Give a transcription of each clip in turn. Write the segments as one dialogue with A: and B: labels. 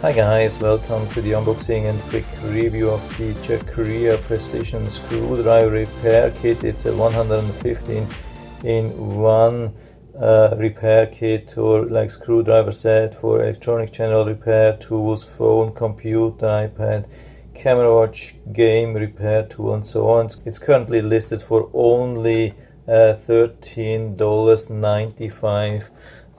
A: Hi guys, welcome to the unboxing and quick review of the Jacriah precision screwdriver repair kit. It's a 115 in 1 repair kit, or like screwdriver set for electronic general repair tools, phone, computer, iPad, camera watch, game repair tool, and so on. It's currently listed for only $13.95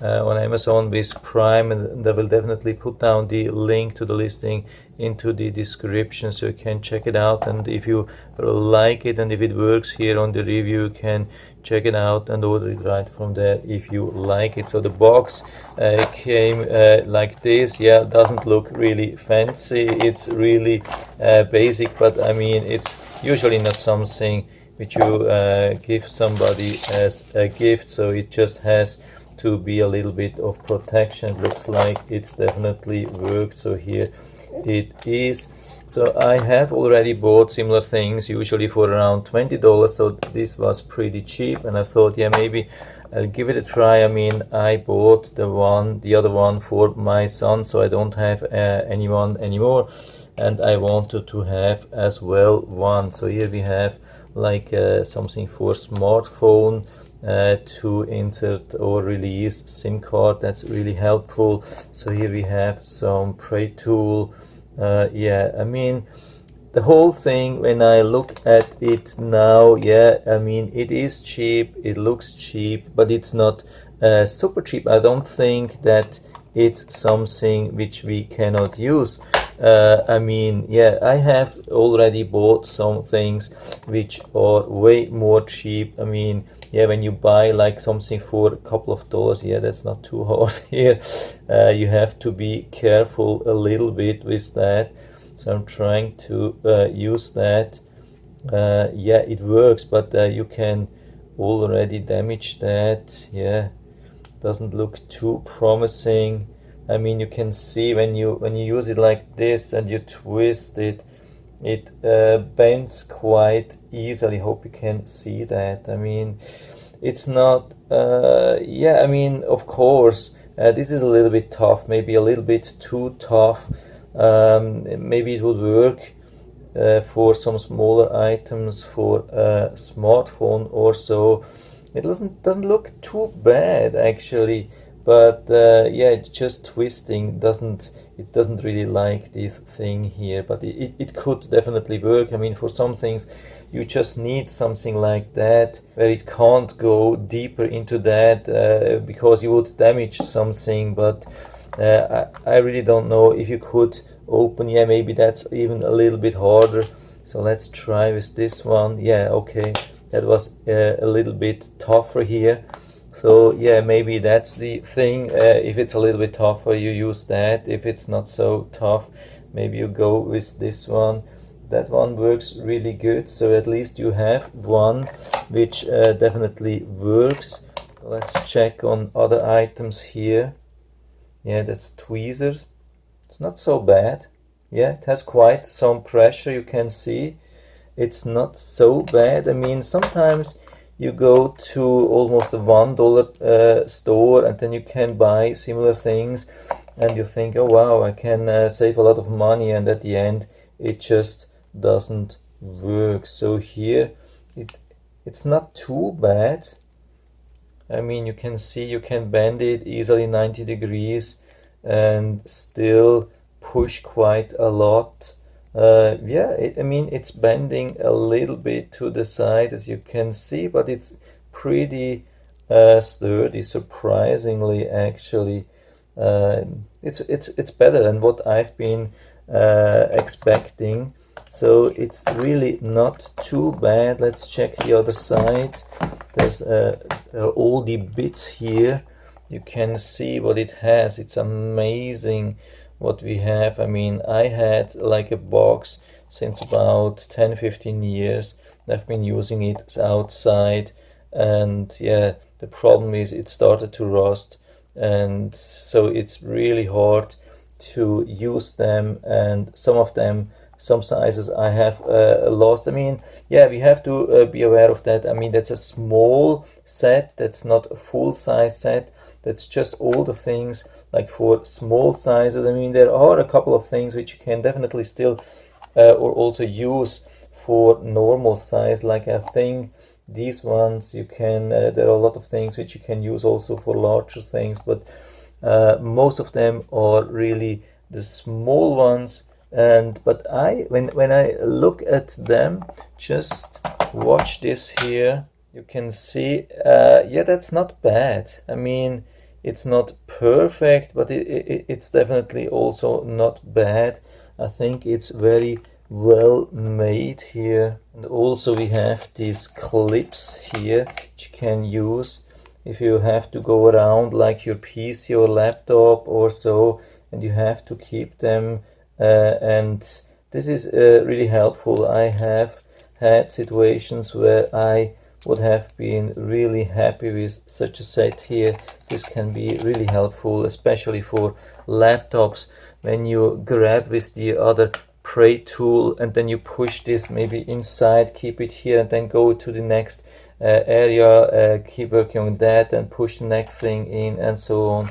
A: on Amazon with Prime, and I will definitely put down the link to the listing into the description so you can check it out. And if you like it and if it works here on the review, you can check it out and order it right from there if you like it. So the box came like this. Yeah, doesn't look really fancy, it's really basic, but I mean it's usually not something which you give somebody as a gift, so it just has to be a little bit of protection. It looks like it's definitely worked, so here it is. So I have already bought similar things, usually for around $20, so this was pretty cheap, and I thought, yeah, maybe I'll give it a try. I mean, I bought the other one for my son, so I don't have anyone anymore, and I wanted to have as well one. So here we have like something for smartphone to insert or release SIM card. That's really helpful. So here we have some pry tool. Yeah, I mean the whole thing, when I look at it now, yeah, I mean it is cheap, it looks cheap, but it's not super cheap. I don't think that it's something which we cannot use. I mean, yeah, I have already bought some things which are way more cheap. I mean, yeah, when you buy like something for a couple of dollars, yeah, that's not too hard here. You have to be careful a little bit with that. So I'm trying to use that. Yeah, it works, but you can already damage that. Yeah, doesn't look too promising. I mean, you can see when you use it like this and you twist it, it bends quite easily. Hope you can see that. I mean, it's not yeah, I mean, of course this is a little bit tough, maybe a little bit too tough. Maybe it would work for some smaller items, for a smartphone or so. It doesn't look too bad actually, but yeah, it's just twisting, it doesn't really like this thing here, but it could definitely work. I mean, for some things you just need something like that where it can't go deeper into that because you would damage something. But I really don't know if you could open. Yeah, maybe that's even a little bit harder. So let's try with this one. Yeah, okay, that was a little bit tougher here. So yeah, maybe that's the thing. If it's a little bit tougher, you use that. If it's not so tough, maybe you go with this one. That one works really good. So at least you have one which definitely works. Let's check on other items here. Yeah, that's tweezers. It's not so bad. Yeah, it has quite some pressure, you can see. It's not so bad. I mean, sometimes you go to almost a $1 store and then you can buy similar things and you think, oh wow, I can save a lot of money, and at the end it just doesn't work. So here it's not too bad. I mean, you can see you can bend it easily 90 degrees and still push quite a lot. Yeah, I mean, it's bending a little bit to the side, as you can see, but it's pretty sturdy, surprisingly actually. It's better than what I've been expecting, so it's really not too bad. Let's check the other side. There's all the bits here. You can see what it has. It's amazing what we have. I mean, I had like a box since about 10-15 years. I've been using it outside, and yeah, the problem is it started to rust, and so it's really hard to use them, and some sizes I have lost. I mean, yeah, we have to be aware of that. I mean, that's a small set, that's not a full size set. That's just all the things like for small sizes. I mean, there are a couple of things which you can definitely still or also use for normal size, like I think these ones you can there are a lot of things which you can use also for larger things, but most of them are really the small ones. And but when I look at them, just watch this here, you can see yeah, that's not bad. I mean, it's not perfect, but it's definitely also not bad. I think it's very well made here. And also we have these clips here which you can use if you have to go around like your PC or laptop or so, and you have to keep them and this is really helpful. I have had situations where I would have been really happy with such a set here. This can be really helpful, especially for laptops, when you grab with the other pray tool and then you push this maybe inside, keep it here, and then go to the next area, keep working on that and push the next thing in and so on.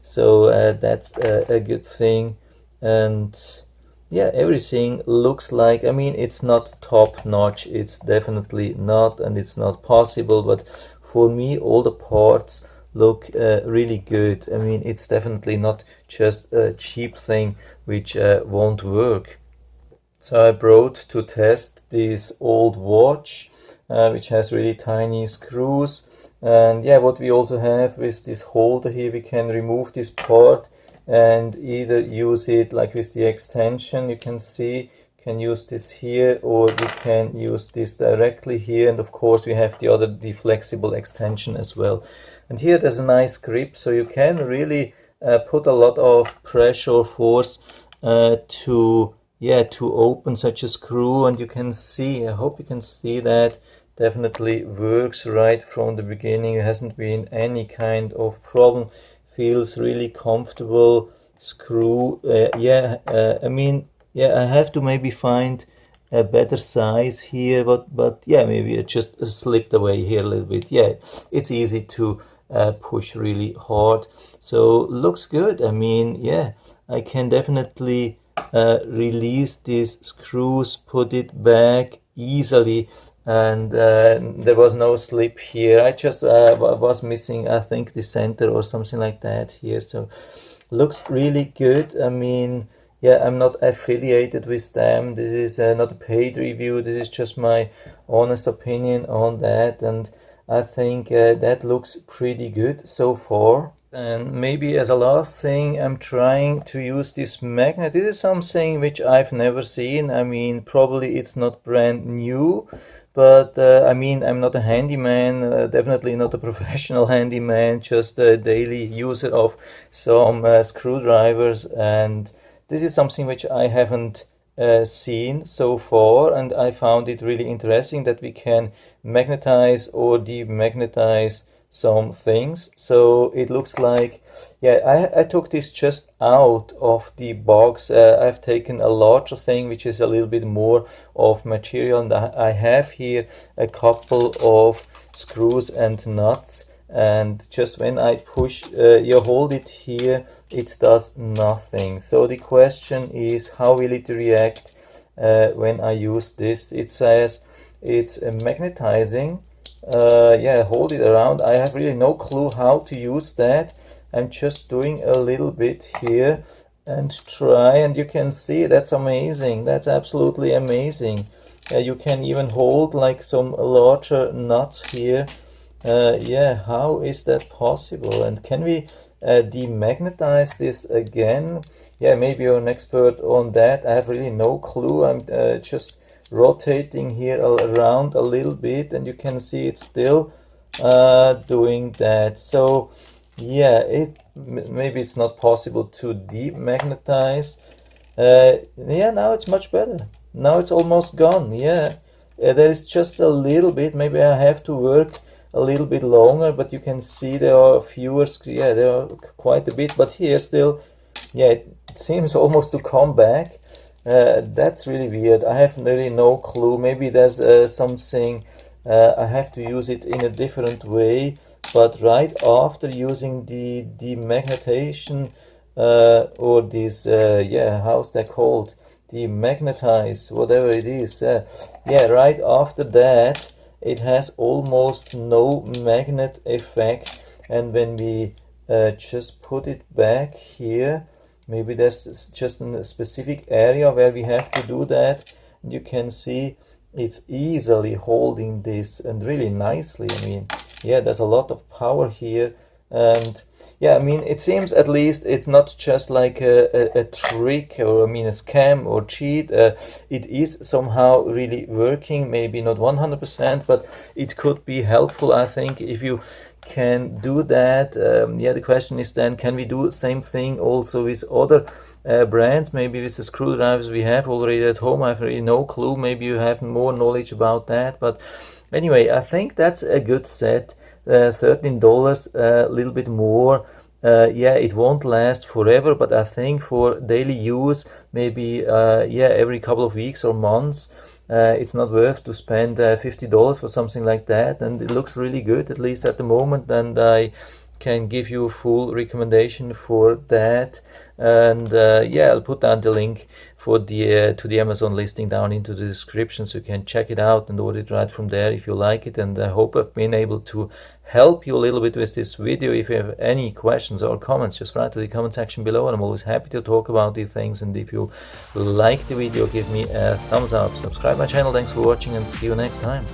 A: So that's a good thing. And yeah, everything looks like, I mean, it's not top notch, it's definitely not, and it's not possible, but for me all the parts look really good. I mean, it's definitely not just a cheap thing which won't work. So I brought to test this old watch which has really tiny screws, and yeah, what we also have with this holder here, we can remove this part and either use it like with the extension, you can see, can use this here, or we can use this directly here, and of course we have the flexible extension as well. And here there's a nice grip, so you can really put a lot of pressure or force to open such a screw. And you can see, I hope you can see that, definitely works right from the beginning. It hasn't been any kind of problem, feels really comfortable. Screw, I mean, yeah, I have to maybe find a better size here, but yeah, maybe it just slipped away here a little bit. Yeah, it's easy to push really hard, so looks good. I mean, yeah, I can definitely release these screws, put it back easily, and there was no slip here. I just was missing, I think, the center or something like that here, so looks really good. I mean, yeah, I'm not affiliated with them. This is not a paid review. This is just my honest opinion on that, and I think that looks pretty good so far. And maybe as a last thing, I'm trying to use this magnet. This is something which I've never seen. I mean, probably it's not brand new, but I mean, I'm not a handyman, definitely not a professional handyman, just a daily user of some screwdrivers, and this is something which I haven't seen so far, and I found it really interesting that we can magnetize or demagnetize some things. So it looks like, yeah, I took this just out of the box. I've taken a larger thing which is a little bit more of material, and I have here a couple of screws and nuts, and just when I push, you hold it here, it does nothing. So the question is, how will it react when I use this? It says it's magnetizing. Yeah, hold it around. I have really no clue how to use that. I'm just doing a little bit here and try, and you can see that's amazing. That's absolutely amazing. You can even hold like some larger nuts here. Yeah, how is that possible? And can we demagnetize this again? Yeah, maybe you're an expert on that. I have really no clue. I'm just rotating here around a little bit, and you can see it's still doing that. So yeah, maybe it's not possible to demagnetize. Yeah, now it's much better. Now it's almost gone. Yeah, there is just a little bit. Maybe I have to work a little bit longer, but you can see there are fewer. Yeah, there are quite a bit, but here still, yeah, it seems almost to come back. That's really weird. I have really no clue. Maybe there's something I have to use it in a different way, but right after using the magnetization or this yeah, how's that called, the magnetize, whatever it is, yeah, right after that it has almost no magnet effect. And when we just put it back here, maybe there's just a specific area where we have to do that, and you can see it's easily holding this, and really nicely. I mean, yeah, there's a lot of power here. And yeah, I mean, it seems at least it's not just like a trick, or I mean a scam or cheat. It is somehow really working, maybe not 100%, but it could be helpful, I think, if you can do that. Yeah, the question is then, can we do the same thing also with other brands, maybe with the screwdrivers we have already at home? I have really no clue. Maybe you have more knowledge about that. But anyway, I think that's a good set. $13, a little bit more. Yeah, it won't last forever, but I think for daily use, maybe yeah, every couple of weeks or months, it's not worth to spend $50 for something like that. And it looks really good, at least at the moment, and I can give you a full recommendation for that. And yeah, I'll put down the link for the to the Amazon listing down into the description, so you can check it out and order it right from there if you like it. And I hope I've been able to help you a little bit with this video. If you have any questions or comments, just write to the comment section below, and I'm always happy to talk about these things. And if you like the video, give me a thumbs up, subscribe my channel. Thanks for watching, and see you next time.